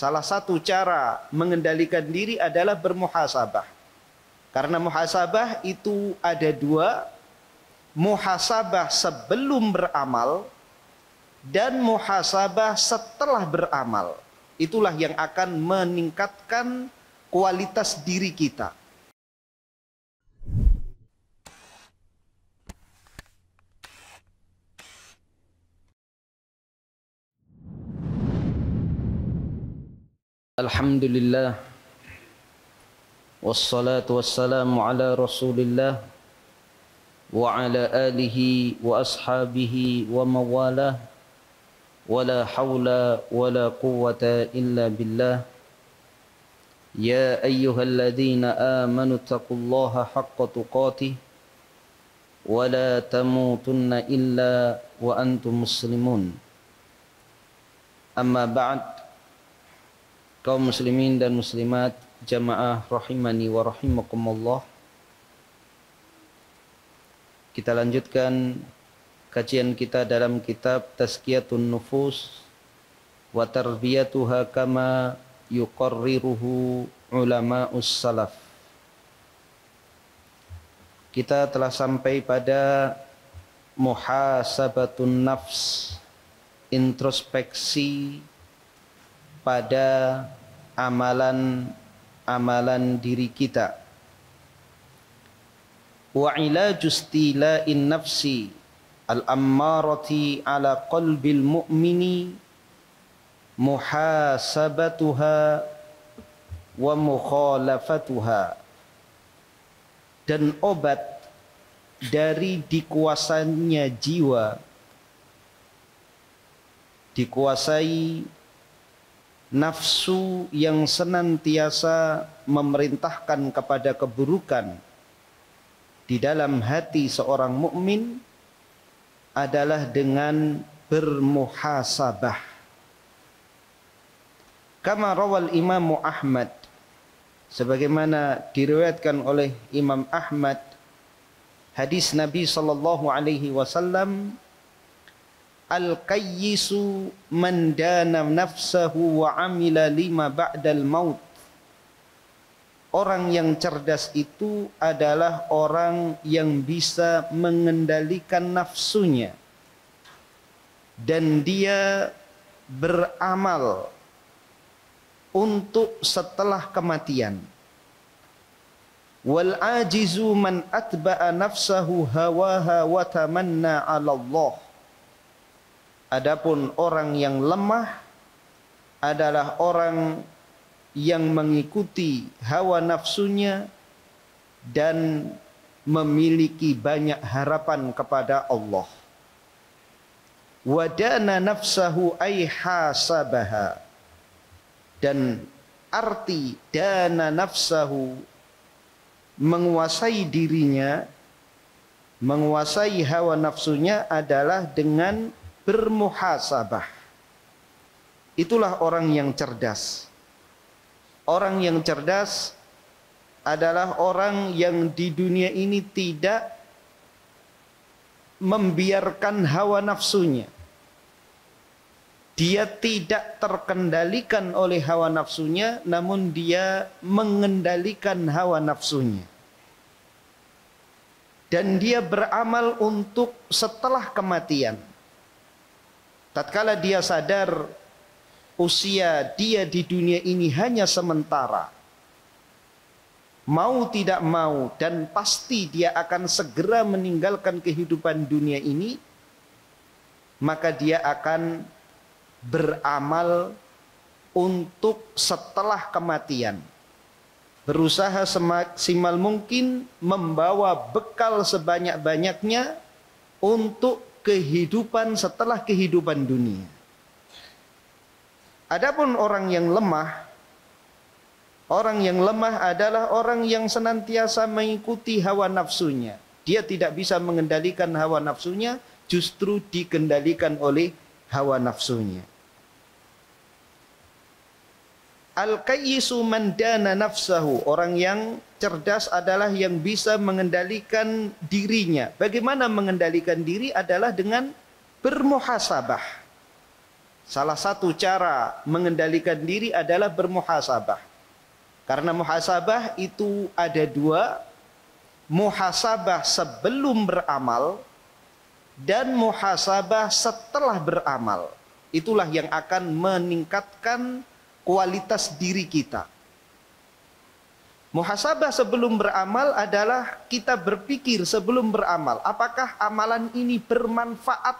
Salah satu cara mengendalikan diri adalah bermuhasabah. Karena muhasabah itu ada dua, muhasabah sebelum beramal dan muhasabah setelah beramal. Itulah yang akan meningkatkan kualitas diri kita. Alhamdulillah, wassalatu wassalamu ala rasulillah wa ala alihi wa ashabihi wa mawalah, wala hawla wala quwwata illa billah. Ya ayyuhalladzina amanu taqullaha haqqa tuqatih wa la tamutunna illa wa antum muslimun. Amma ba'd. Kaum muslimin dan muslimat, jamaah rahimani wa rahimakumullah. Kita lanjutkan kajian kita dalam kitab Tazkiyatun Nufus wa Tarbiyatuha kama yuqarriruhu ulama'us salaf. Kita telah sampai pada muhasabatun nafs, introspeksi pada amalan diri kita. Wa ilajus tila'in nafsi al-ammarati ala qalbil mu'mini muhasabatuha wa mukhalafatuha. Dan obat dari dikuasanya jiwa, dikuasai nafsu yang senantiasa memerintahkan kepada keburukan di dalam hati seorang mukmin adalah dengan bermuhasabah. Kama rawal Imam Ahmad, sebagaimana diriwayatkan oleh Imam Ahmad, hadis Nabi sallallahu alaihi wasallam, al-qayyisu man dana nafsahu wa amila lima ba'dal maut. Orang yang cerdas itu adalah orang yang bisa mengendalikan nafsunya dan dia beramal untuk setelah kematian. Wal ajizu man atba'a nafsahu hawaha wa tamanna 'ala Allah. Adapun orang yang lemah adalah orang yang mengikuti hawa nafsunya dan memiliki banyak harapan kepada Allah. Wadana nafsahu ay hasabaha. Dan arti dana nafsahu, menguasai dirinya, menguasai hawa nafsunya adalah dengan bermuhasabah. Itulah orang yang cerdas. Orang yang cerdas adalah orang yang di dunia ini tidak membiarkan hawa nafsunya. Dia tidak terkendalikan oleh hawa nafsunya, namun dia mengendalikan hawa nafsunya. Dan dia beramal untuk setelah kematian. Tatkala dia sadar usia dia di dunia ini hanya sementara, mau tidak mau dan pasti dia akan segera meninggalkan kehidupan dunia ini, maka dia akan beramal untuk setelah kematian. Berusaha semaksimal mungkin membawa bekal sebanyak-banyaknya untuk kehidupan setelah kehidupan dunia. Adapun orang yang lemah adalah orang yang senantiasa mengikuti hawa nafsunya. Dia tidak bisa mengendalikan hawa nafsunya, justru dikendalikan oleh hawa nafsunya. Al-qayyisu man dana nafsahu, orang yang cerdas adalah yang bisa mengendalikan dirinya. Bagaimana mengendalikan diri adalah dengan bermuhasabah. Salah satu cara mengendalikan diri adalah bermuhasabah. Karena muhasabah itu ada dua, muhasabah sebelum beramal dan muhasabah setelah beramal. Itulah yang akan meningkatkan kualitas diri kita. Muhasabah sebelum beramal adalah kita berpikir sebelum beramal, apakah amalan ini bermanfaat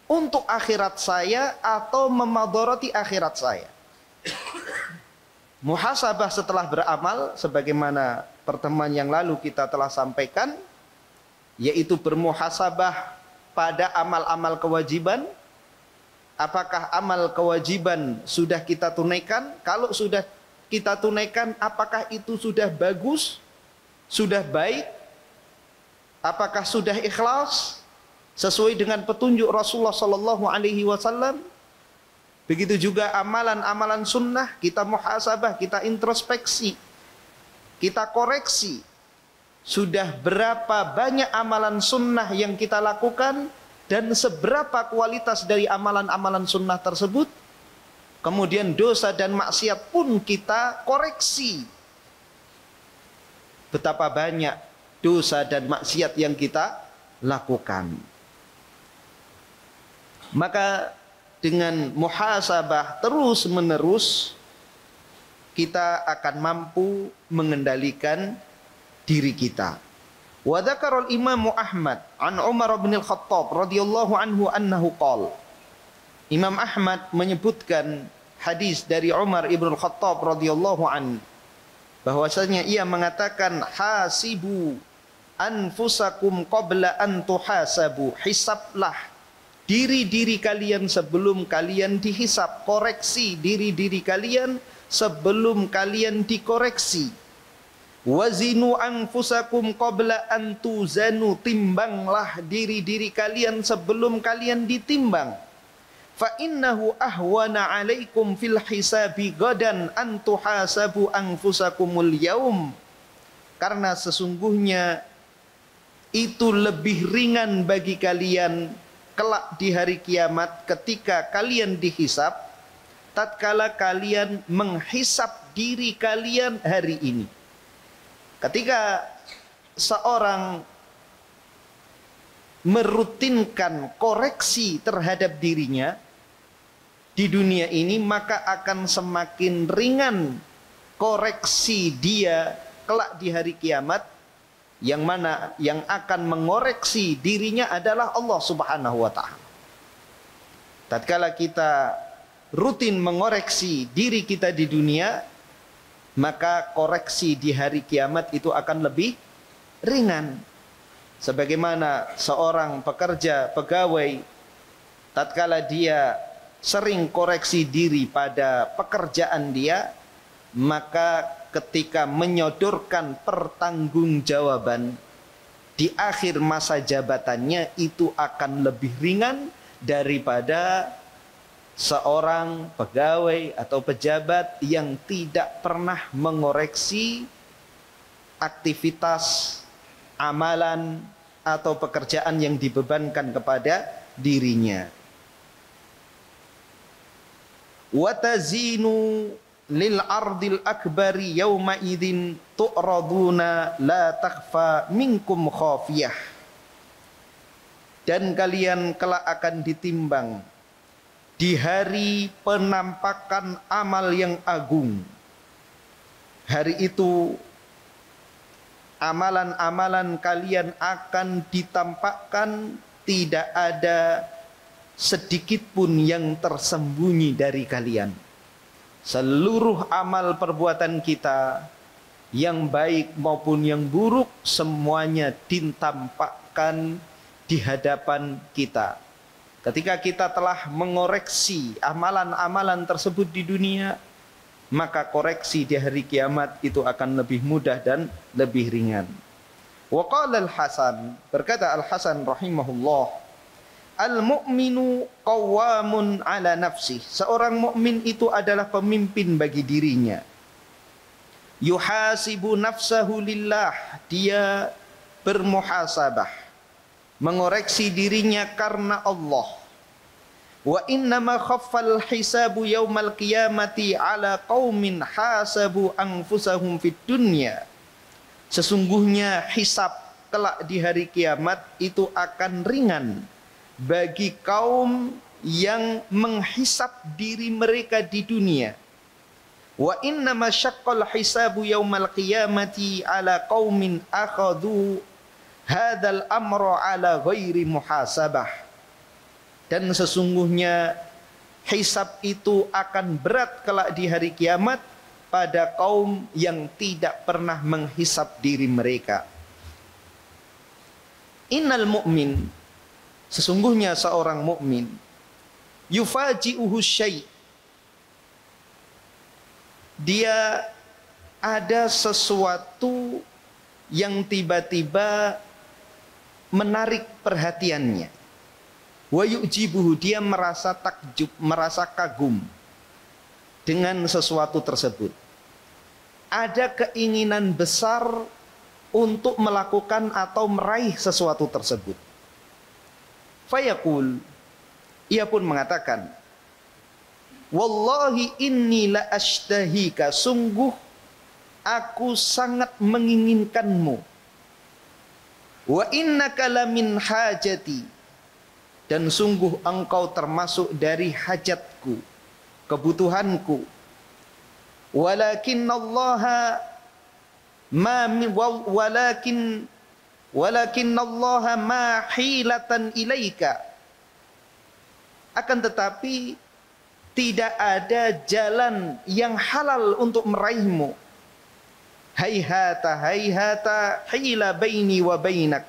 untuk akhirat saya atau memadharati akhirat saya. Muhasabah setelah beramal, sebagaimana pertemuan yang lalu kita telah sampaikan, yaitu bermuhasabah pada amal-amal kewajiban. Apakah amal kewajiban sudah kita tunaikan? Kalau sudah kita tunaikan, apakah itu sudah bagus, sudah baik, apakah sudah ikhlas sesuai dengan petunjuk Rasulullah Sallallahu Alaihi Wasallam? Begitu juga amalan-amalan sunnah, kita muhasabah, kita introspeksi, kita koreksi. Sudah berapa banyak amalan sunnah yang kita lakukan dan seberapa kualitas dari amalan-amalan sunnah tersebut? Kemudian dosa dan maksiat pun kita koreksi. Betapa banyak dosa dan maksiat yang kita lakukan. Maka dengan muhasabah terus menerus, kita akan mampu mengendalikan diri kita. Wa dzakara al-Imam Ahmad an Umar bin Al-Khattab radhiyallahu anhu annahu qala. Imam Ahmad menyebutkan hadis dari Umar ibn Al-Khattab radhiyallahu an, bahwasanya ia mengatakan, hasibu anfusakum qabla an tuhasabu. Hisablah diri-diri kalian sebelum kalian dihisab. Koreksi diri-diri kalian sebelum kalian dikoreksi. Wazinu anfusakum qabla an tuzanu. Timbanglah diri-diri kalian sebelum kalian ditimbang. Fa innahu ahwana alaikum fil hisabi gadan an tuhasabu anfusakumul yaum. Karena sesungguhnya itu lebih ringan bagi kalian kelak di hari kiamat ketika kalian dihisab, tatkala kalian menghisab diri kalian hari ini. Ketika seorang merutinkan koreksi terhadap dirinya di dunia ini, maka akan semakin ringan koreksi dia kelak di hari kiamat, yang mana yang akan mengoreksi dirinya adalah Allah Subhanahu wa taala. Tatkala kita rutin mengoreksi diri kita di dunia, maka koreksi di hari kiamat itu akan lebih ringan. Sebagaimana seorang pekerja, pegawai, tatkala dia sering koreksi diri pada pekerjaan dia, maka ketika menyodorkan pertanggungjawaban di akhir masa jabatannya, itu akan lebih ringan daripada seorang pegawai atau pejabat yang tidak pernah mengoreksi aktivitas, amalan, atau pekerjaan yang dibebankan kepada dirinya. Watazinu lil ardil akbari yawma idzin tu'raduna la takhfa minkum khafiyah. Dan kalian kelak akan ditimbang di hari penampakan amal yang agung. Hari itu amalan-amalan kalian akan ditampakkan, tidak ada sedikit pun yang tersembunyi dari kalian. Seluruh amal perbuatan kita, yang baik maupun yang buruk, semuanya ditampakkan di hadapan kita. Ketika kita telah mengoreksi amalan-amalan tersebut di dunia, maka koreksi di hari kiamat itu akan lebih mudah dan lebih ringan. Wa qala Al-Hasan, berkata Al-Hasan rahimahullah, al-mu'minu qawwamun ala nafsih. Seorang mukmin itu adalah pemimpin bagi dirinya. Yuhasibu nafsahu lillah. Dia bermuhasabah, mengoreksi dirinya karena Allah. Wa innama khaffal hisabu yaumal qiyamati ala qaumin hasabu anfusahum fid dunya. Sesungguhnya hisab kelak di hari kiamat itu akan ringan bagi kaum yang menghisab diri mereka di dunia. Wa innama syaqqal hisabu yaumal qiyamati ala qaumin akhadhu hadzal amra ala ghairi muhasabah. Dan sesungguhnya hisab itu akan berat kelak di hari kiamat pada kaum yang tidak pernah menghisab diri mereka. Innal mu'min, sesungguhnya seorang mukmin, yufaji'uhu syai', dia ada sesuatu yang tiba-tiba menarik perhatiannya. Wa yu'jibuhu, dia merasa takjub, merasa kagum dengan sesuatu tersebut. Ada keinginan besar untuk melakukan atau meraih sesuatu tersebut. Fayaqul, ia pun mengatakan, wallahi inni la ashtahika, sungguh aku sangat menginginkanmu. Wa innaka lamin hajati, dan sungguh engkau termasuk dari hajatku, kebutuhanku. Walakin Allah ma hilatan ilaika, akan tetapi tidak ada jalan yang halal untuk meraihmu. Hayhata hayhata hila baini wa bainak,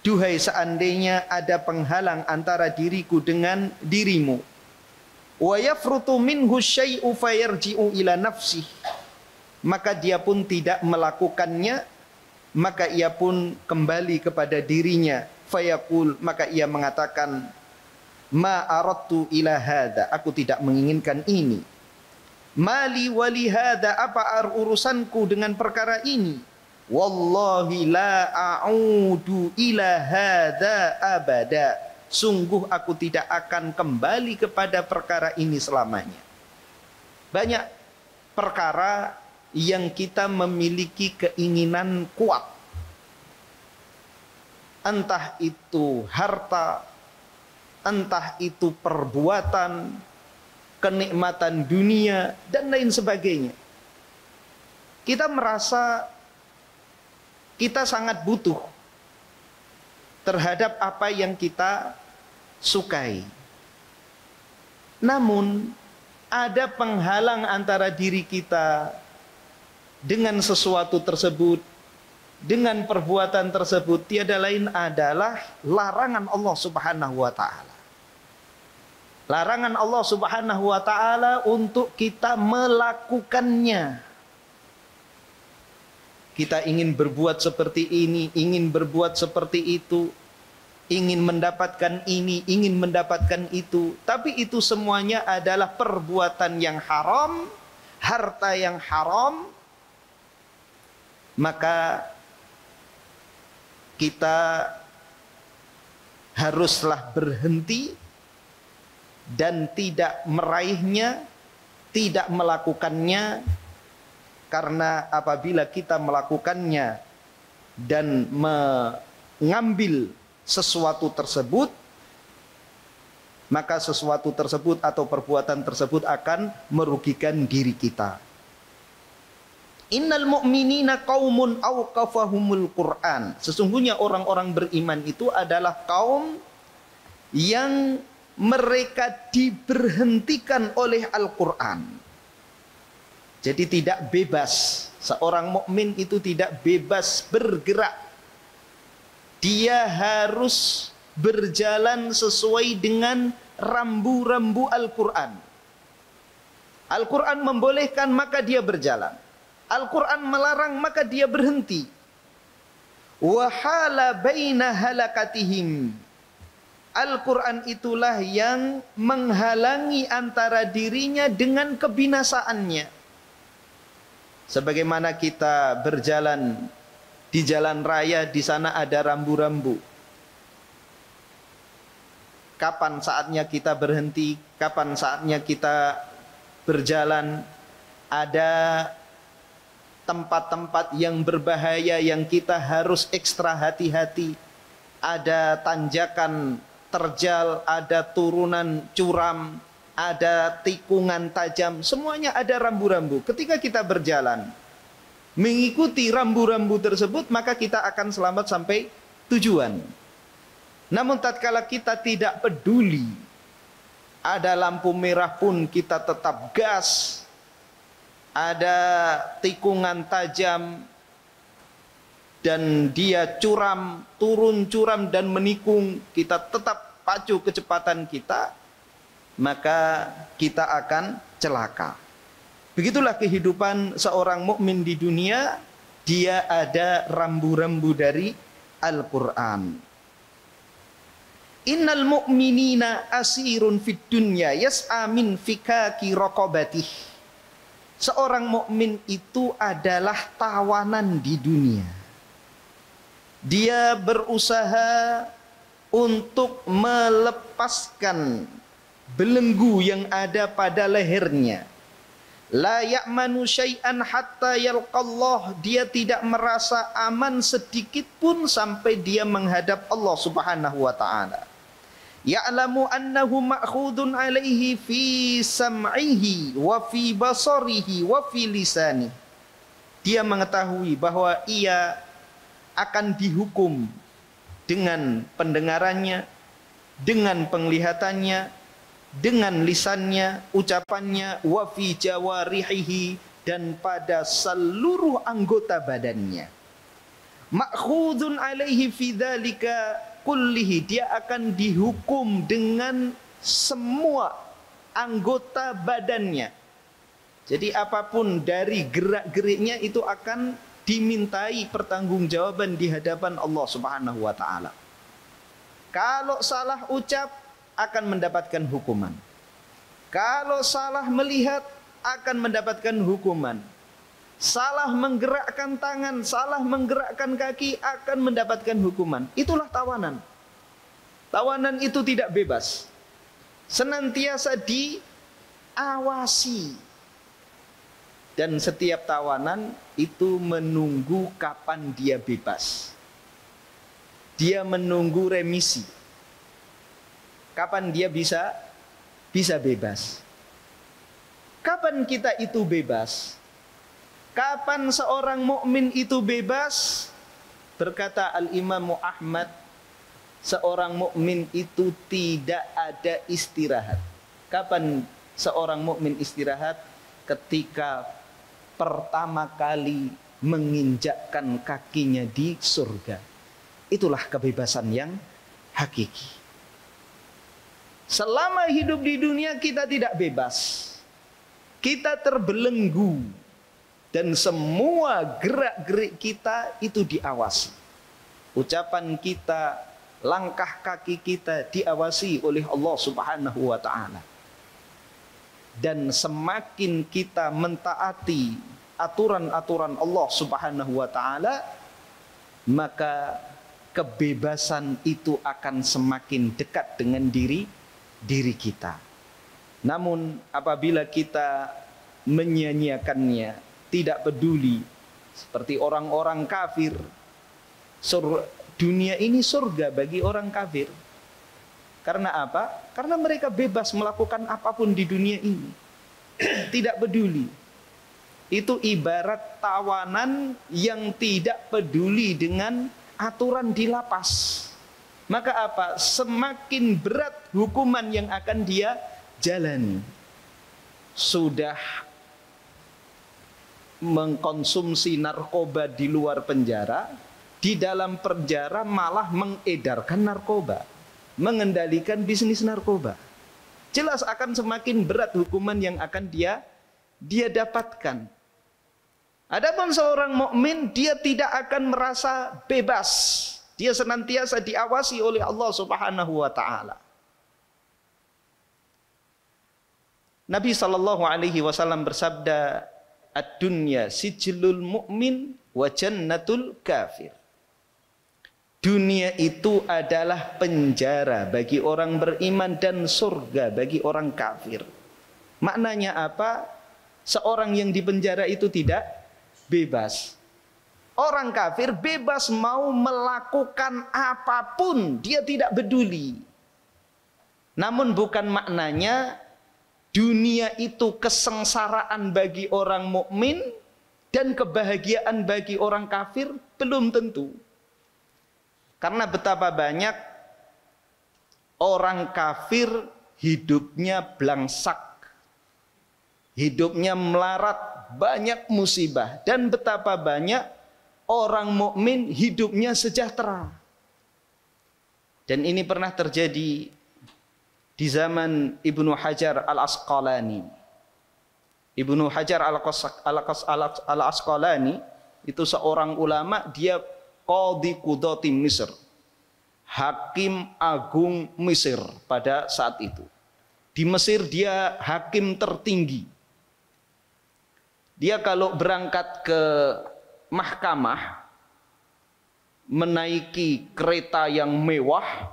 duhai seandainya ada penghalang antara diriku dengan dirimu. Wa yafrutu minhu syai'u fayarji'u ila nafsih, maka dia pun tidak melakukannya, maka ia pun kembali kepada dirinya. Fayaqul, maka ia mengatakan, ma aradtu ila hadza, aku tidak menginginkan ini. Mali wali hadza, apa urusanku dengan perkara ini? Wallahi la a'udu ila hadza abada, sungguh aku tidak akan kembali kepada perkara ini selamanya. Banyak perkara yang kita memiliki keinginan kuat, entah itu harta, entah itu perbuatan, kenikmatan dunia, dan lain sebagainya. Kita merasa kita sangat butuh terhadap apa yang kita sukai. Namun ada penghalang antara diri kita dengan sesuatu tersebut, dengan perbuatan tersebut, tiada lain adalah larangan Allah Subhanahu wa taala. Larangan Allah Subhanahu wa taala untuk kita melakukannya. Kita ingin berbuat seperti ini, ingin berbuat seperti itu, ingin mendapatkan ini, ingin mendapatkan itu. Tapi itu semuanya adalah perbuatan yang haram, harta yang haram. Maka kita haruslah berhenti dan tidak meraihnya, tidak melakukannya. Karena apabila kita melakukannya dan mengambil sesuatu tersebut, maka sesuatu tersebut atau perbuatan tersebut akan merugikan diri kita. Innal mu'minina qaumun awqafahumul Qur'an, sesungguhnya orang-orang beriman itu adalah kaum yang mereka diberhentikan oleh Al-Quran. Jadi tidak bebas. Seorang mukmin itu tidak bebas bergerak. Dia harus berjalan sesuai dengan rambu-rambu Al-Quran. Al-Quran membolehkan, maka dia berjalan. Al-Quran melarang, maka dia berhenti. Wahala baina halakatihim, Al-Quran itulah yang menghalangi antara dirinya dengan kebinasaannya. Sebagaimana kita berjalan di jalan raya, di sana ada rambu-rambu. kapan saatnya kita berhenti, kapan saatnya kita berjalan. Ada tempat-tempat yang berbahaya yang kita harus ekstra hati-hati. Ada tanjakan terjal, ada turunan curam, ada tikungan tajam, semuanya ada rambu-rambu. Ketika kita berjalan mengikuti rambu-rambu tersebut, maka kita akan selamat sampai tujuan. Namun tatkala kita tidak peduli, ada lampu merah pun kita tetap gas, ada tikungan tajam dan dia curam, turun curam dan menikung, kita tetap pacu kecepatan kita, maka kita akan celaka. Begitulah kehidupan seorang mukmin di dunia, dia ada rambu-rambu dari Al-Quran. Innal mu'minina asirun fid dunya yas'a min fikaki raqabatih. Seorang mukmin itu adalah tawanan di dunia. Dia berusaha untuk melepaskan belenggu yang ada pada lehernya. La ya'manu syai'an hatta yalqallah. Dia tidak merasa aman sedikit pun sampai dia menghadap Allah Subhanahu wa taala. Ya'lamu annahu ma'khudun alaihi fi sam'ihi wa fi basarihi wa fi lisani. Dia mengetahui bahwa ia akan dihukum dengan pendengarannya, dengan penglihatannya, dengan lisannya, ucapannya, wa fi jawarihi, dan pada seluruh anggota badannya. Ma'khudun alaihi fi dzalika kullihi, dia akan dihukum dengan semua anggota badannya. Jadi apapun dari gerak-geriknya itu akan dimintai pertanggungjawaban di hadapan Allah Subhanahu wa taala. Kalau salah ucap akan mendapatkan hukuman. Kalau salah melihat akan mendapatkan hukuman. Salah menggerakkan tangan, salah menggerakkan kaki akan mendapatkan hukuman. Itulah tawanan. Tawanan itu tidak bebas. Senantiasa diawasi. Dan setiap tawanan itu menunggu kapan dia bebas. Dia menunggu remisi. Kapan dia bisa bebas. Kapan kita itu bebas? Kapan seorang mukmin itu bebas? Berkata Al-Imam Ahmad, seorang mukmin itu tidak ada istirahat. Kapan seorang mukmin istirahat? Ketika pertama kali menginjakkan kakinya di surga. Itulah kebebasan yang hakiki. Selama hidup di dunia kita tidak bebas. Kita terbelenggu. Dan semua gerak-gerik kita itu diawasi. Ucapan kita, langkah kaki kita diawasi oleh Allah Subhanahu wa taala. Dan semakin kita mentaati aturan-aturan Allah Subhanahu wa taala, maka kebebasan itu akan semakin dekat dengan diri kita. Namun apabila kita menyia-nyiakannya, tidak peduli, seperti orang-orang kafir, dunia ini surga bagi orang kafir. Karena apa? Karena mereka bebas melakukan apapun di dunia ini. Tidak peduli. Itu ibarat tawanan yang tidak peduli dengan aturan di lapas. Maka apa? Semakin berat hukuman yang akan dia jalani. Sudah mengkonsumsi narkoba di luar penjara, di dalam penjara malah mengedarkan narkoba, mengendalikan bisnis narkoba. Jelas akan semakin berat hukuman yang akan dia dapatkan. Adapun seorang mukmin, dia tidak akan merasa bebas. Dia senantiasa diawasi oleh Allah Subhanahu wa taala. Nabi sallallahu alaihi wasallam bersabda, "Ad-dunya sijlul mu'min wa jannatul kafir." dunia itu adalah penjara bagi orang beriman dan surga bagi orang kafir. Maknanya apa? Seorang yang dipenjara itu tidak bebas. Orang kafir bebas mau melakukan apapun, dia tidak peduli. Namun bukan maknanya dunia itu kesengsaraan bagi orang mukmin dan kebahagiaan bagi orang kafir, belum tentu. Karena betapa banyak orang kafir hidupnya blangsak, hidupnya melarat, banyak musibah, dan betapa banyak orang mukmin hidupnya sejahtera. Dan ini pernah terjadi di zaman Ibnu Hajar Al-Asqalani. Ibnu Hajar Al-Asqalani itu seorang ulama, dia Qadhi Qudati Misr, hakim agung Mesir pada saat itu. Di Mesir dia hakim tertinggi. Dia kalau berangkat ke mahkamah, menaiki kereta yang mewah,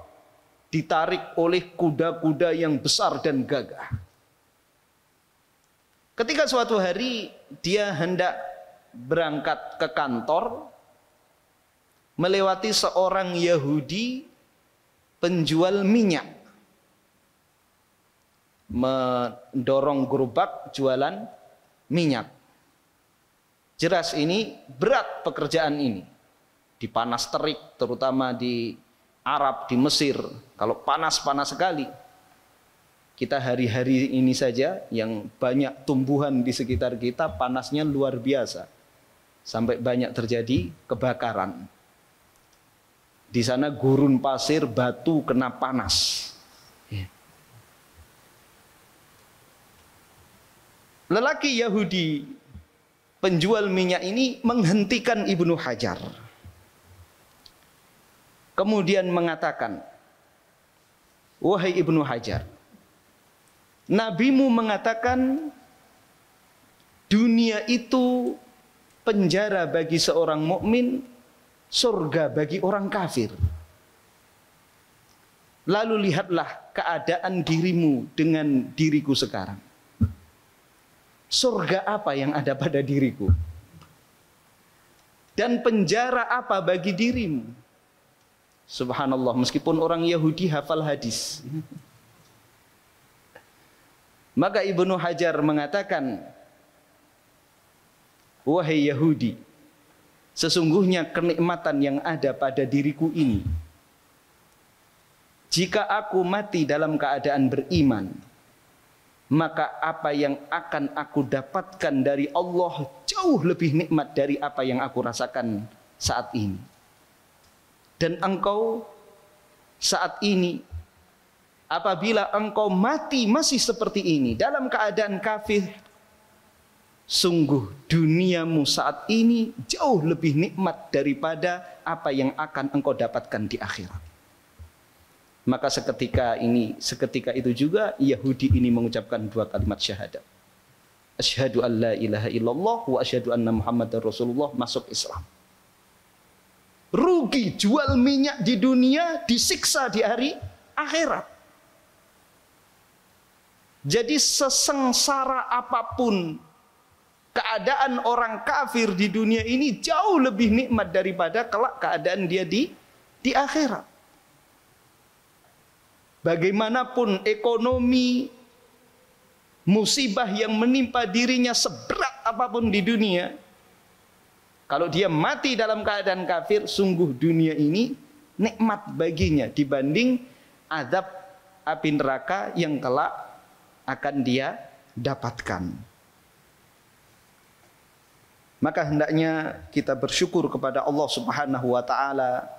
ditarik oleh kuda-kuda yang besar dan gagah. Ketika suatu hari dia hendak berangkat ke kantor, melewati seorang Yahudi penjual minyak, mendorong gerobak jualan minyak. Jelas ini berat pekerjaan ini. Di panas terik, terutama di Arab, di Mesir, kalau panas-panas sekali. Kita hari-hari ini saja yang banyak tumbuhan di sekitar kita, panasnya luar biasa. Sampai banyak terjadi kebakaran. Di sana gurun pasir, batu kena panas. Lelaki Yahudi penjual minyak ini menghentikan Ibnu Hajar. Kemudian mengatakan, wahai Ibnu Hajar, Nabimu mengatakan dunia itu penjara bagi seorang mukmin, surga bagi orang kafir. Lalu lihatlah keadaan dirimu dengan diriku sekarang. Surga apa yang ada pada diriku? Dan penjara apa bagi dirimu? Subhanallah, meskipun orang Yahudi hafal hadis. Maka Ibnu Hajar mengatakan, wahai Yahudi, sesungguhnya kenikmatan yang ada pada diriku ini, jika aku mati dalam keadaan beriman, maka apa yang akan aku dapatkan dari Allah jauh lebih nikmat dari apa yang aku rasakan saat ini. Dan engkau saat ini, apabila engkau mati masih seperti ini, dalam keadaan kafir, sungguh duniamu saat ini jauh lebih nikmat daripada apa yang akan engkau dapatkan di akhirat. Maka seketika itu juga Yahudi ini mengucapkan dua kalimat syahadat. Asyhadu an la ilaha illallah wa asyhadu anna Muhammadar Rasulullah, masuk Islam. Rugi jual minyak di dunia, disiksa di hari akhirat. Jadi sesengsara apapun keadaan orang kafir di dunia ini jauh lebih nikmat daripada kelak keadaan dia di akhirat. Bagaimanapun ekonomi, musibah yang menimpa dirinya seberat apapun di dunia, kalau dia mati dalam keadaan kafir, sungguh dunia ini nikmat baginya dibanding azab api neraka yang kelak akan dia dapatkan. Maka hendaknya kita bersyukur kepada Allah Subhanahu wa taala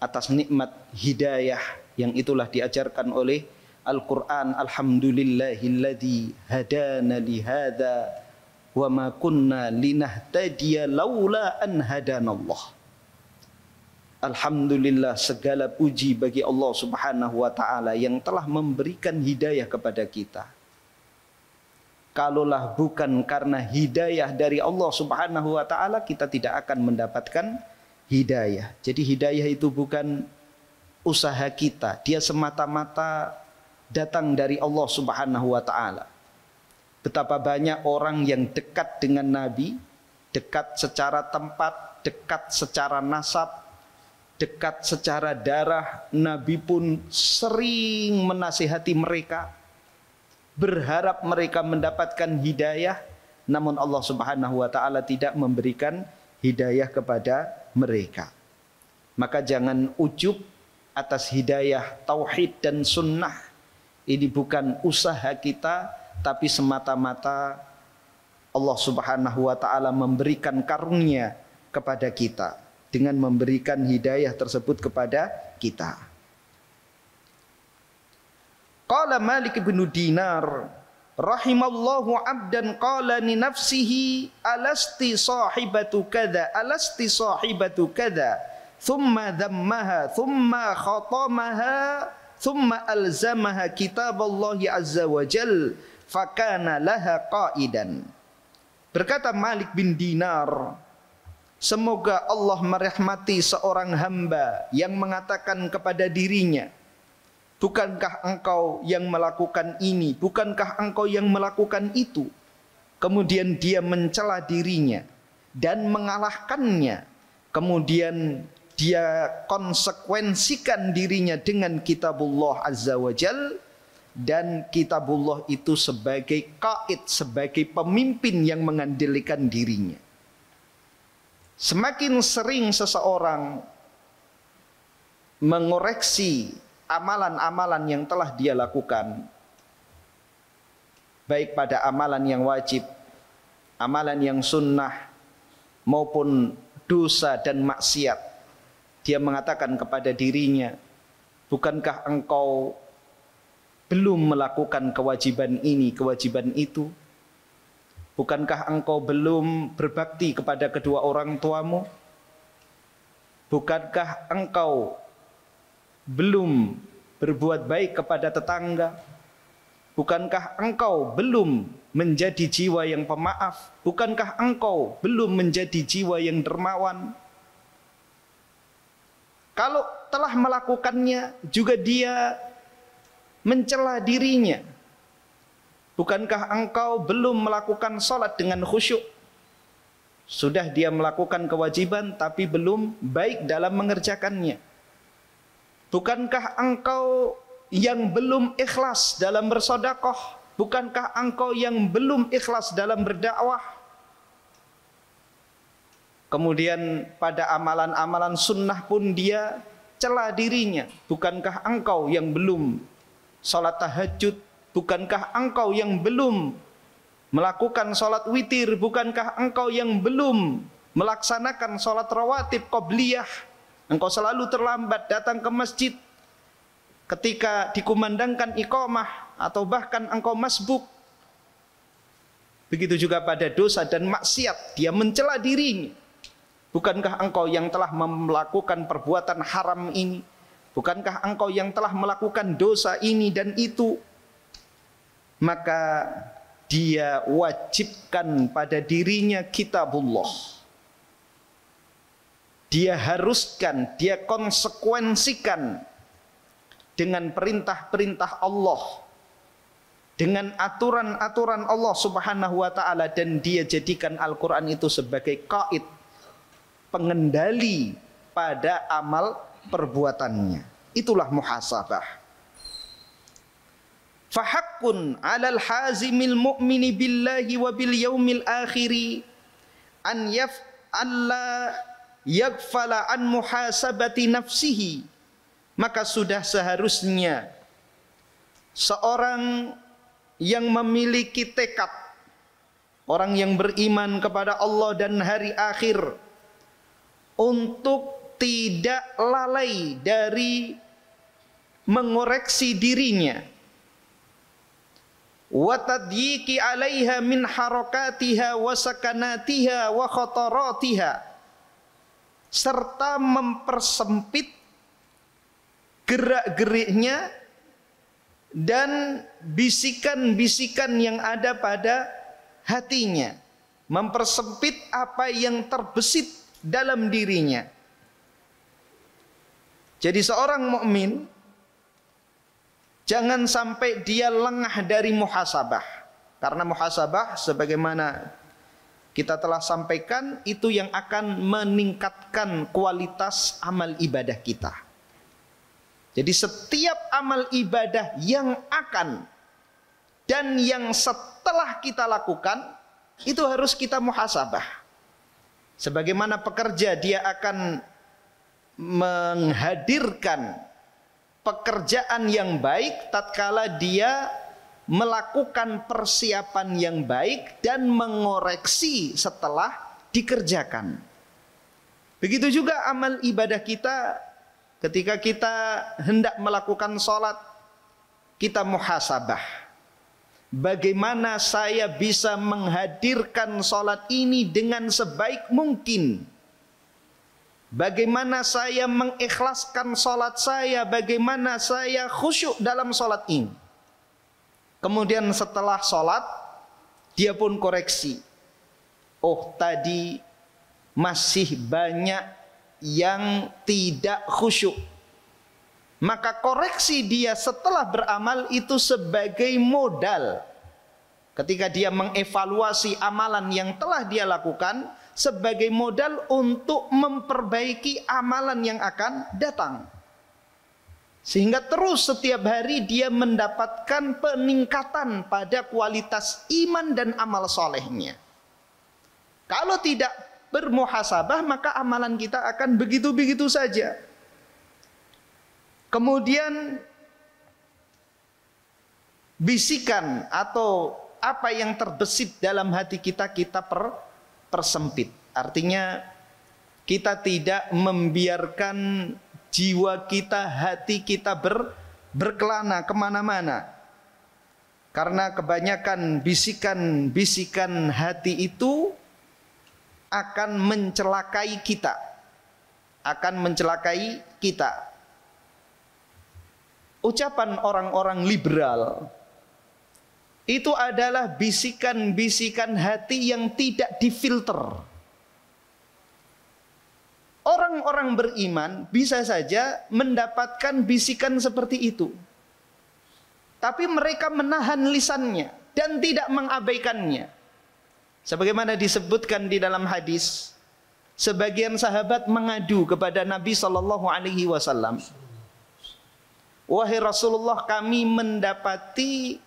atas nikmat hidayah yang itulah diajarkan oleh Al-Qur'an. Alhamdulillahilladzi hadana li hadza wa ma kunna linahtadiya laula an hadanallah. Alhamdulillah, segala puji bagi Allah Subhanahu wa taala yang telah memberikan hidayah kepada kita. Kalaulah bukan karena hidayah dari Allah Subhanahu wa taala, kita tidak akan mendapatkan hidayah. Jadi hidayah itu bukan usaha kita, dia semata-mata datang dari Allah Subhanahu wa taala. Betapa banyak orang yang dekat dengan Nabi, dekat secara tempat, dekat secara nasab, dekat secara darah. Nabi pun sering menasihati mereka, berharap mereka mendapatkan hidayah, namun Allah Subhanahu wa taala tidak memberikan hidayah kepada mereka. Maka jangan ujub atas hidayah tauhid dan sunnah. Ini bukan usaha kita, tapi semata-mata Allah Subhanahu wa taala memberikan karunia kepada kita dengan memberikan hidayah tersebut kepada kita. Qala Malik bin Dinar rahimallahu abdan qala li nafsihi alasti sahibatu kadza alasti sahibatu kadza thumma dhammaha thumma khatamaha thumma alzamaha kitaballahi azza wa jal fakana laha qaidan. Berkata Malik bin Dinar, semoga Allah merahmati seorang hamba yang mengatakan kepada dirinya, bukankah engkau yang melakukan ini, bukankah engkau yang melakukan itu. Kemudian dia mencela dirinya dan mengalahkannya. Kemudian dia konsekuensikan dirinya dengan kitabullah azza wa jal. Dan kitabullah itu sebagai qaid, sebagai pemimpin yang mengandalkan dirinya. Semakin sering seseorang mengoreksi amalan-amalan yang telah dia lakukan, baik pada amalan yang wajib, amalan yang sunnah, maupun dosa dan maksiat, dia mengatakan kepada dirinya, bukankah engkau belum melakukan kewajiban ini, kewajiban itu? Bukankah engkau belum berbakti kepada kedua orang tuamu? Bukankah engkau belum berbuat baik kepada tetangga? Bukankah engkau belum menjadi jiwa yang pemaaf? Bukankah engkau belum menjadi jiwa yang dermawan? Kalau telah melakukannya, juga dia mencela dirinya. Bukankah engkau belum melakukan salat dengan khusyuk? Sudah dia melakukan kewajiban tapi belum baik dalam mengerjakannya. Bukankah engkau yang belum ikhlas dalam bersedekah? Bukankah engkau yang belum ikhlas dalam berdakwah? Kemudian pada amalan-amalan sunnah pun dia cela dirinya. Bukankah engkau yang belum salat tahajud? Bukankah engkau yang belum melakukan salat witir? Bukankah engkau yang belum melaksanakan salat rawatib qabliyah? Engkau selalu terlambat datang ke masjid ketika dikumandangkan iqamah, atau bahkan engkau masbuk. Begitu juga pada dosa dan maksiat, dia mencela dirinya. Bukankah engkau yang telah melakukan perbuatan haram ini? Bukankah engkau yang telah melakukan dosa ini dan itu? Maka dia wajibkan pada dirinya kitabullah. Dia haruskan, dia konsekuensikan dengan perintah-perintah Allah, dengan aturan-aturan Allah Subhanahu wa taala, dan dia jadikan Al-Qur'an itu sebagai qaid, pengendali pada amal perbuatannya. Itulah muhasabah. Fahaqqun 'alal hazimil mu'mini billahi wa bil yaumil akhiri an alla yaghfala an muhasabati nafsihi. Maka sudah seharusnya seorang yang memiliki tekad, orang yang beriman kepada Allah dan hari akhir, untuk tidak lalai dari mengoreksi dirinya, wa tadyiki 'alaiha min harakatiha wa sakanatiha wa khataratiha, serta mempersempit gerak-geriknya dan bisikan-bisikan yang ada pada hatinya, mempersempit apa yang terbesit dalam dirinya, Jadi seorang mukmin jangan sampai dia lengah dari muhasabah. Karena muhasabah sebagaimana kita telah sampaikan itu yang akan meningkatkan kualitas amal ibadah kita. Jadi setiap amal ibadah yang akan dan yang setelah kita lakukan itu harus kita muhasabah. Sebagaimana pekerja dia akan menghadirkan pekerjaan yang baik tatkala dia melakukan persiapan yang baik dan mengoreksi setelah dikerjakan. Begitu juga amal ibadah kita ketika kita hendak melakukan sholat, kita muhasabah. Bagaimana saya bisa menghadirkan sholat ini dengan sebaik mungkin? Bagaimana saya mengikhlaskan sholat saya? Bagaimana saya khusyuk dalam sholat ini? Kemudian setelah sholat, dia pun koreksi. Oh, tadi masih banyak yang tidak khusyuk. Maka koreksi dia setelah beramal itu sebagai modal. Ketika dia mengevaluasi amalan yang telah dia lakukan, sebagai modal untuk memperbaiki amalan yang akan datang. Sehingga terus setiap hari dia mendapatkan peningkatan pada kualitas iman dan amal solehnya. Kalau tidak bermuhasabah, maka amalan kita akan begitu-begitu saja. Kemudian bisikan atau apa yang terbesit dalam hati kita, kita persempit. Artinya kita tidak membiarkan jiwa kita, hati kita berkelana kemana-mana. Karena kebanyakan bisikan-bisikan hati itu akan mencelakai kita. Akan mencelakai kita. Ucapan orang-orang liberal itu adalah bisikan-bisikan hati yang tidak difilter. Orang-orang beriman bisa saja mendapatkan bisikan seperti itu. Tapi mereka menahan lisannya dan tidak mengabaikannya. Sebagaimana disebutkan di dalam hadis, sebagian sahabat mengadu kepada Nabi SAW. Wahai Rasulullah, kami mendapati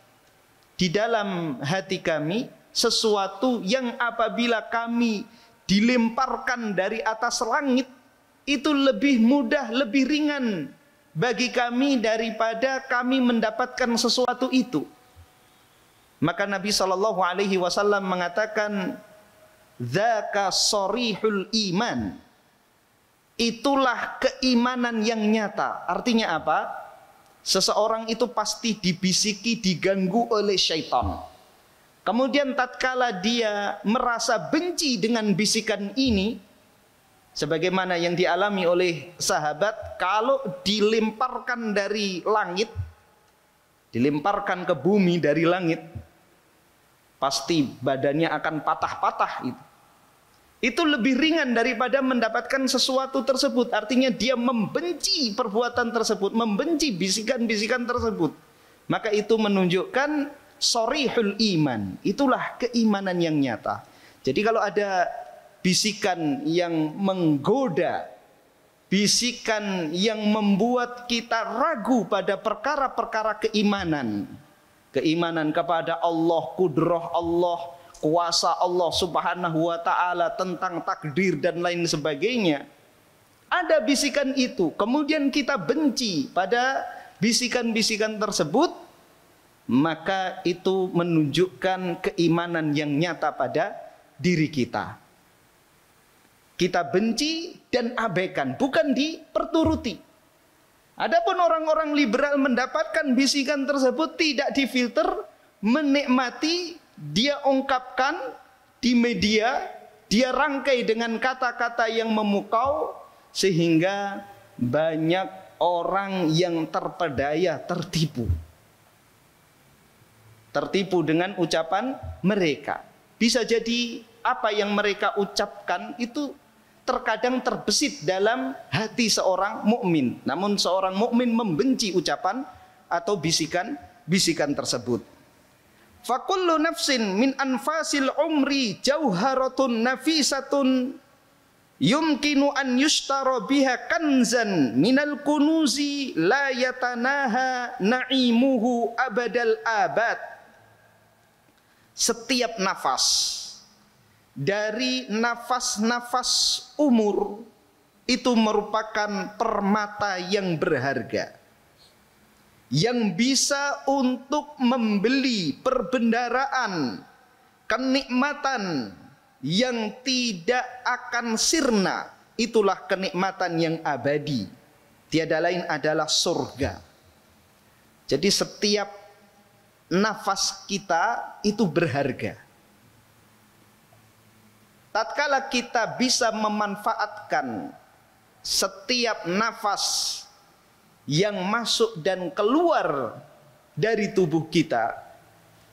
di dalam hati kami sesuatu yang apabila kami dilemparkan dari atas langit itu lebih mudah, lebih ringan bagi kami daripada kami mendapatkan sesuatu itu. Maka Nabi SAW mengatakan, dzaka sharihul iman. Itulah keimanan yang nyata. Artinya apa? Seseorang itu pasti dibisiki, diganggu oleh syaitan. Kemudian tatkala dia merasa benci dengan bisikan ini, sebagaimana yang dialami oleh sahabat, kalau dilemparkan dari langit, dilemparkan ke bumi dari langit, pasti badannya akan patah-patah itu. Itu lebih ringan daripada mendapatkan sesuatu tersebut. Artinya dia membenci perbuatan tersebut, membenci bisikan-bisikan tersebut. Maka itu menunjukkan sharihul iman. Itulah keimanan yang nyata. Jadi kalau ada bisikan yang menggoda, bisikan yang membuat kita ragu pada perkara-perkara keimanan, keimanan kepada Allah, kudrah Allah, kuasa Allah Subhanahu wa ta'ala, tentang takdir dan lain sebagainya, ada bisikan itu, kemudian kita benci pada bisikan-bisikan tersebut, maka itu menunjukkan keimanan yang nyata pada diri kita. Kita benci dan abaikan, bukan diperturuti. Adapun orang-orang liberal mendapatkan bisikan tersebut tidak difilter, menikmati, dia ungkapkan di media, dia rangkai dengan kata-kata yang memukau, sehingga banyak orang yang terpedaya, tertipu dengan ucapan mereka. Bisa jadi apa yang mereka ucapkan itu terkadang terbesit dalam hati seorang mukmin. Namun seorang mukmin membenci ucapan atau bisikan tersebut. Fakullu nafsin min anfasil umri jauharatun nafisatun yumkinu an yushtara biha kanzan minal kunuzi la yatanaha na'imuhu abadal abad. Setiap nafas dari nafas-nafas umur itu merupakan permata yang berharga, yang bisa untuk membeli perbendaharaan kenikmatan yang tidak akan sirna. Itulah kenikmatan yang abadi, tiada lain adalah surga. Jadi setiap nafas kita itu berharga. Tatkala kita bisa memanfaatkan setiap nafas yang masuk dan keluar dari tubuh kita,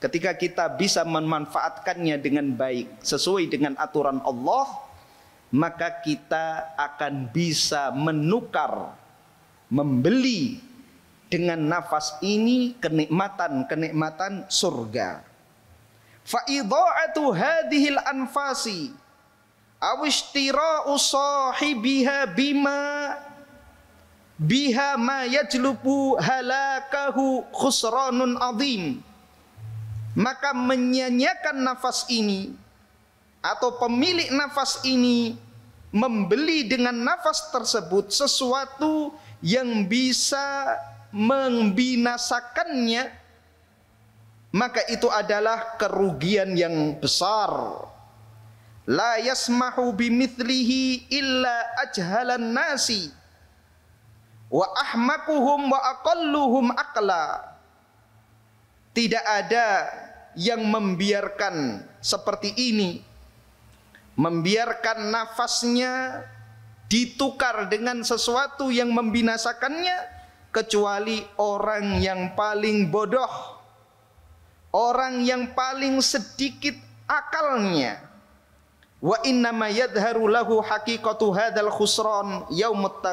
ketika kita bisa memanfaatkannya dengan baik sesuai dengan aturan Allah, maka kita akan bisa menukar, membeli dengan nafas ini kenikmatan surga. Fa idha'atu hadhil anfasi aw ishtira'u sahibiha biha ma yajlubu halakahu khusranun azim. Maka menyanyiakan nafas ini atau pemilik nafas ini membeli dengan nafas tersebut sesuatu yang bisa membinasakannya, maka itu adalah kerugian yang besar. La yasmahu bimithlihi illa ajhalan nasi wa ahmakuhum wa aqalluhum aqla. Tidak ada yang membiarkan seperti ini, membiarkan nafasnya ditukar dengan sesuatu yang membinasakannya, kecuali orang yang paling bodoh, orang yang paling sedikit akalnya. Wa innama yadharu lahu haqiqatu hadzal khusran yaumat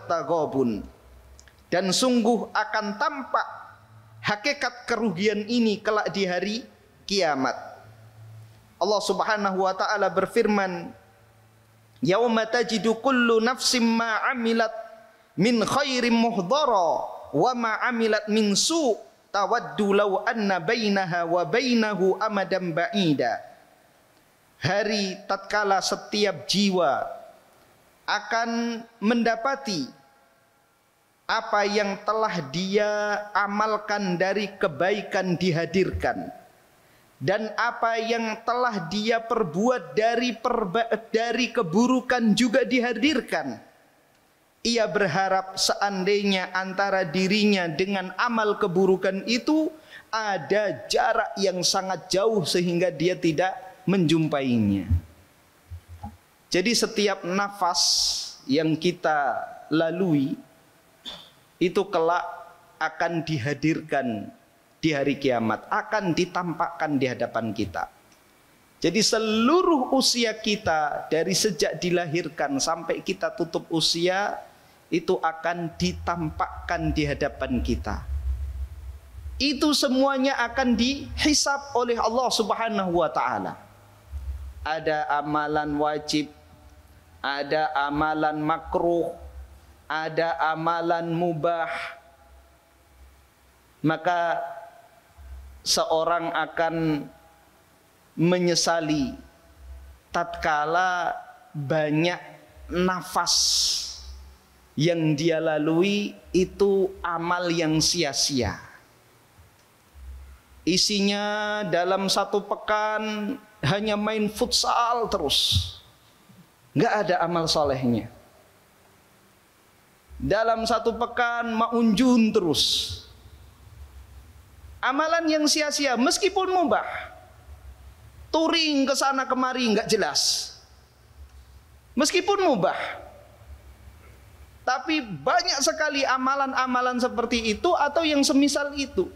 taghabun. Dan sungguh akan tampak hakikat kerugian ini kelak di hari kiamat. Allah Subhanahu wa taala berfirman, yauma tajidu kullu nafsin ma 'amilat min khairin muhdara wa ma 'amilat min su' tawaddu law anna bainaha wa bainahu amadan ba'ida. Hari tatkala setiap jiwa akan mendapati apa yang telah dia amalkan dari kebaikan dihadirkan, dan apa yang telah dia perbuat dari keburukan juga dihadirkan. Ia berharap seandainya antara dirinya dengan amal keburukan itu ada jarak yang sangat jauh sehingga dia tidak menjumpainya. Jadi setiap nafas yang kita lalui itu kelak akan dihadirkan di hari kiamat, akan ditampakkan di hadapan kita. Jadi seluruh usia kita dari sejak dilahirkan sampai kita tutup usia itu akan ditampakkan di hadapan kita. Itu semuanya akan dihisab oleh Allah Subhanahu wa taala. Ada amalan wajib, ada amalan makruh, ada amalan mubah. Maka seorang akan menyesali tatkala banyak nafas yang dia lalui itu amal yang sia-sia. Isinya dalam satu pekan hanya main futsal terus, nggak ada amal solehnya. Dalam satu pekan maunjun terus, amalan yang sia-sia meskipun mubah, touring ke sana kemari nggak jelas, meskipun mubah. Tapi banyak sekali amalan-amalan seperti itu atau yang semisal itu.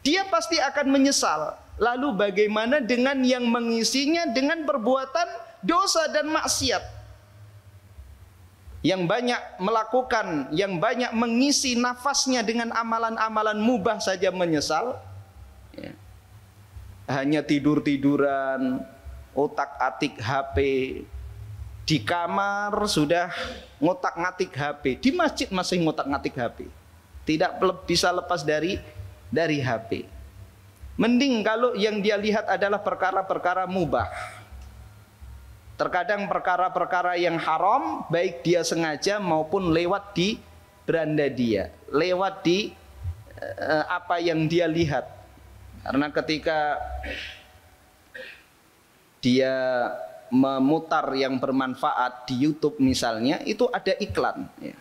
Dia pasti akan menyesal. Lalu bagaimana dengan yang mengisinya dengan perbuatan dosa dan maksiat. Yang banyak melakukan, yang banyak mengisi nafasnya dengan amalan-amalan mubah saja menyesal. Ya. Hanya tidur-tiduran, otak-atik HP. Di kamar sudah ngotak-ngatik HP. Di masjid masih ngotak-ngatik HP. Tidak bisa lepas dari HP. Mending kalau yang dia lihat adalah perkara-perkara mubah. Terkadang perkara-perkara yang haram, baik dia sengaja maupun lewat di beranda dia, lewat di apa yang dia lihat. Karena ketika dia memutar yang bermanfaat di YouTube misalnya, itu ada iklan. Ya.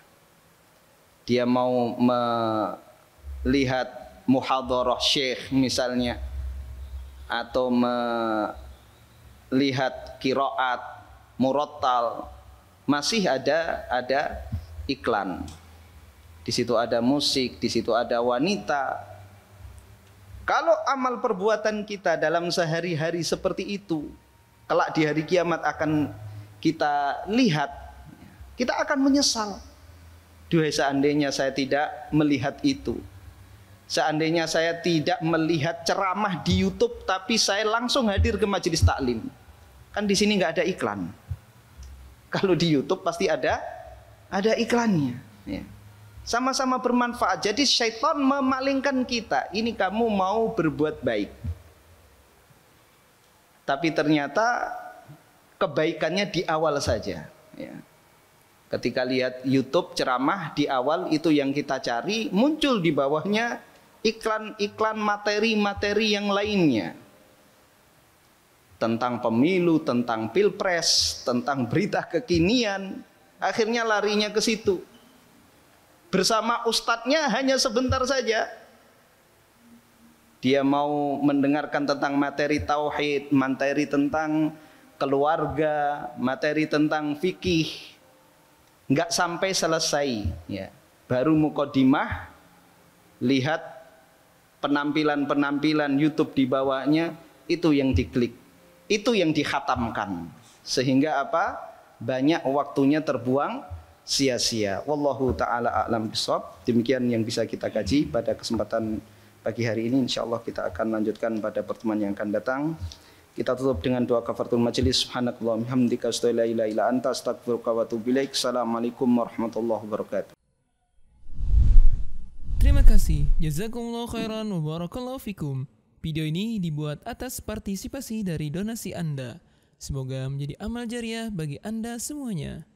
Dia mau melihat muhadharah syekh misalnya, atau melihat qiraat murattal, masih ada iklan. Di situ ada musik, di situ ada wanita. Kalau amal perbuatan kita dalam sehari-hari seperti itu, kelak di hari kiamat akan kita lihat, kita akan menyesal. Duhai, seandainya saya tidak melihat itu. Seandainya saya tidak melihat ceramah di YouTube, tapi saya langsung hadir ke majelis taklim. Kan di sini nggak ada iklan. Kalau di YouTube pasti ada iklannya. Ya. Sama-sama bermanfaat. Jadi syaitan memalingkan kita. Ini kamu mau berbuat baik, tapi ternyata kebaikannya di awal saja. Ya. Ketika lihat YouTube ceramah di awal, itu yang kita cari, muncul di bawahnya iklan-iklan materi-materi yang lainnya. Tentang pemilu, tentang pilpres, tentang berita kekinian. Akhirnya larinya ke situ. Bersama ustadznya hanya sebentar saja. Dia mau mendengarkan tentang materi tauhid, materi tentang keluarga, materi tentang fikih. Enggak sampai selesai, ya. Baru mukadimah, lihat penampilan-penampilan YouTube di bawahnya, itu yang diklik, itu yang dikhatamkan. Sehingga apa? Banyak waktunya terbuang sia-sia. Wallahu taala a'lam bishawab. Demikian yang bisa kita kaji pada kesempatan pagi hari ini. Insyaallah kita akan lanjutkan pada pertemuan yang akan datang. Kita tutup dengan doa kafaratul majelis. Subhanakallahumma hamdika asyhadu an la ilaha illa anta astaghfiruka wa atubu ilaik. Assalamualaikum warahmatullahi wabarakatuh. Terima kasih. Jazakumullah khairan wa barakallahu fikum. Video ini dibuat atas partisipasi dari donasi Anda. Semoga menjadi amal jariah bagi Anda semuanya.